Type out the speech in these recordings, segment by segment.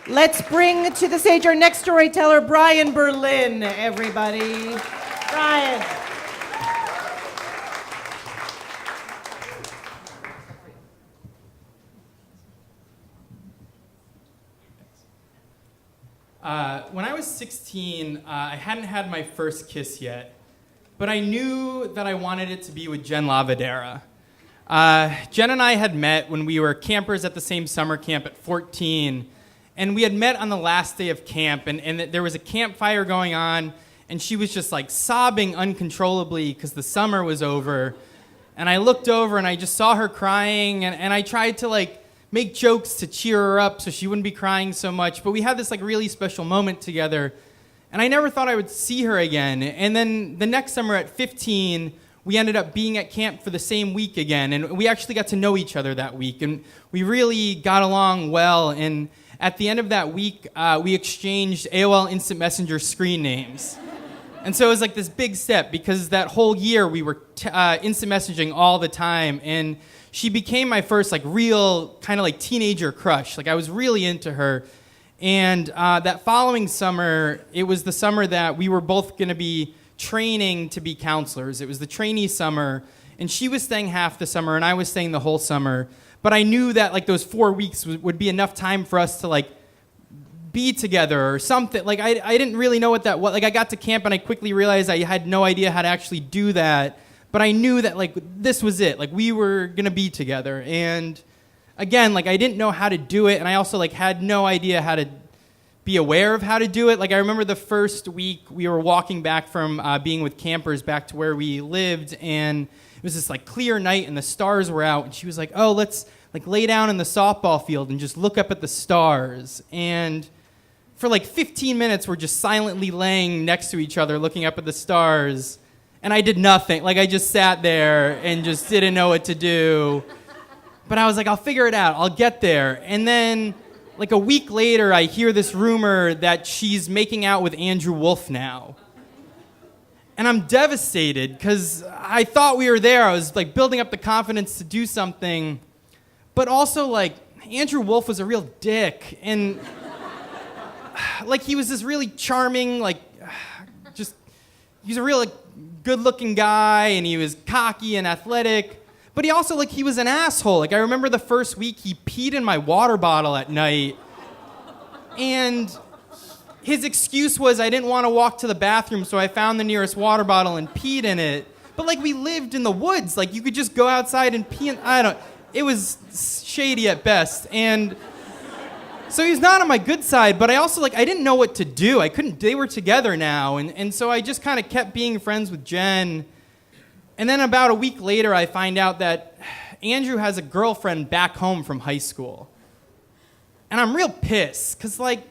Let's bring to the stage our next storyteller, Bryan Berlin, everybody. Bryan. When I was 16, I hadn't had my first kiss yet, but I knew that I wanted it to be with Jen Lavadera. Jen and I had met when we were campers at the same summer camp at 14, and we had met on the last day of camp, and there was a campfire going on, and she was just like sobbing uncontrollably because the summer was over. And I looked over and I just saw her crying, and I tried to like make jokes to cheer her up so she wouldn't be crying so much. But we had this like really special moment together, and I never thought I would see her again. And then the next summer at 15, we ended up being at camp for the same week again, and we actually got to know each other that week, and we really got along well. And at the end of that week, we exchanged AOL Instant Messenger screen names. And so it was like this big step, because that whole year we were instant messaging all the time, and she became my first like real kind of like teenager crush. Like I was really into her. And that following summer, it was the summer that we were both going to be training to be counselors. It was the trainee summer, and she was staying half the summer and I was staying the whole summer. But I knew that like those 4 weeks would be enough time for us to like be together or something. Like I didn't really know what that was. Like I got to camp and I quickly realized I had no idea how to actually do that. But I knew that like this was it. Like we were gonna be together. And again, like I didn't know how to do it, and I also like had no idea how to be aware of how to do it. Like I remember the first week we were walking back from being with campers back to where we lived, and it was this like clear night and the stars were out, and she was like, "Oh, let's like lay down in the softball field and just look up at the stars." And for like 15 minutes we're just silently laying next to each other looking up at the stars, and I did nothing. Like I just sat there and just didn't know what to do. But I was like, I'll figure it out. I'll get there. And then like a week later, I hear this rumor that she's making out with Andrew Wolf now. And I'm devastated because I thought we were there. I was like building up the confidence to do something. But also like Andrew Wolf was a real dick. And like he was this really charming, like just, he's a real like good-looking guy, and he was cocky and athletic. But he also, like, he was an asshole. Like, I remember the first week he peed in my water bottle at night. And his excuse was I didn't want to walk to the bathroom, so I found the nearest water bottle and peed in it. But, like, we lived in the woods. Like, you could just go outside and pee in, it was shady at best. And so he's not on my good side, but I also, like, I didn't know what to do. They were together now. And so I just kind of kept being friends with Jen. And then about a week later, I find out that Andrew has a girlfriend back home from high school. And I'm real pissed, because, like,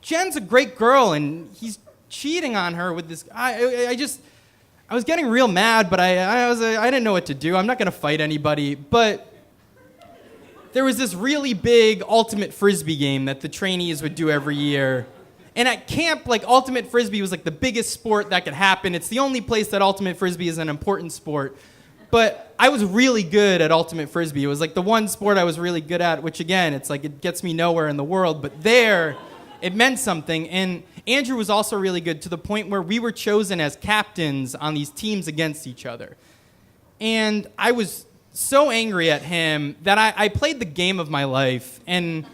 Jen's a great girl, and he's cheating on her with this guy. I was getting real mad, but I didn't know what to do. I'm not going to fight anybody. But there was this really big ultimate frisbee game that the trainees would do every year. And at camp, like, ultimate frisbee was like the biggest sport that could happen. It's the only place that ultimate frisbee is an important sport. But I was really good at ultimate frisbee. It was like the one sport I was really good at, which again, it's like it gets me nowhere in the world. But there, it meant something. And Andrew was also really good to the point where we were chosen as captains on these teams against each other. And I was so angry at him that I played the game of my life. And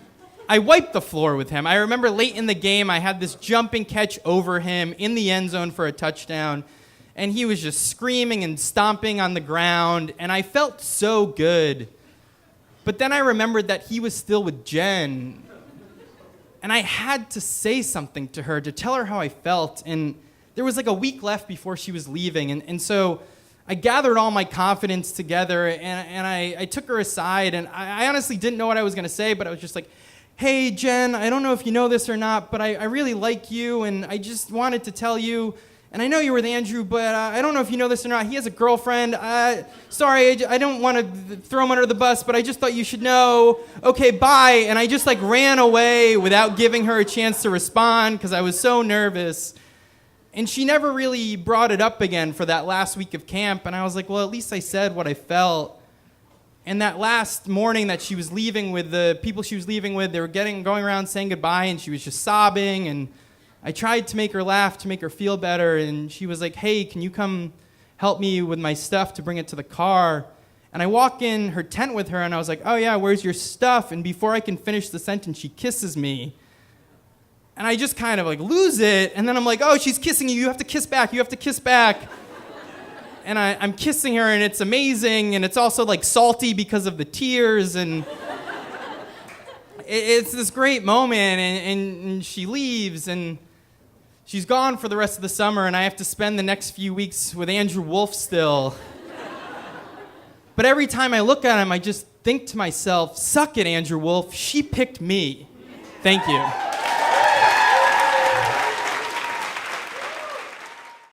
I wiped the floor with him. I remember late in the game, I had this jumping catch over him in the end zone for a touchdown, and he was just screaming and stomping on the ground, and I felt so good. But then I remembered that he was still with Jen, and I had to say something to her, to tell her how I felt, and there was like a week left before she was leaving, and so I gathered all my confidence together, and I took her aside, and I honestly didn't know what I was going to say, but I was just like, "Hey, Jen, I don't know if you know this or not, but I really like you, and I just wanted to tell you, and I know you're with Andrew, but I don't know if you know this or not. He has a girlfriend. Sorry, I don't want to throw him under the bus, but I just thought you should know. Okay, bye." And I just like ran away without giving her a chance to respond because I was so nervous. And she never really brought it up again for that last week of camp, and I was like, well, at least I said what I felt. And that last morning that she was leaving with the people she was leaving with, they were going around saying goodbye, and she was just sobbing. And I tried to make her laugh, to make her feel better. And she was like, hey, can you come help me with my stuff to bring it to the car? And I walk in her tent with her, and I was like, oh, yeah, where's your stuff? And before I can finish the sentence, she kisses me. And I just kind of like lose it. And then I'm like, oh, she's kissing you. You have to kiss back. You have to kiss back. And I'm kissing her, and it's amazing, and it's also like salty because of the tears, and it's this great moment, and she leaves, and she's gone for the rest of the summer, and I have to spend the next few weeks with Andrew Wolf still. But every time I look at him, I just think to myself, suck it, Andrew Wolf, she picked me. Thank you.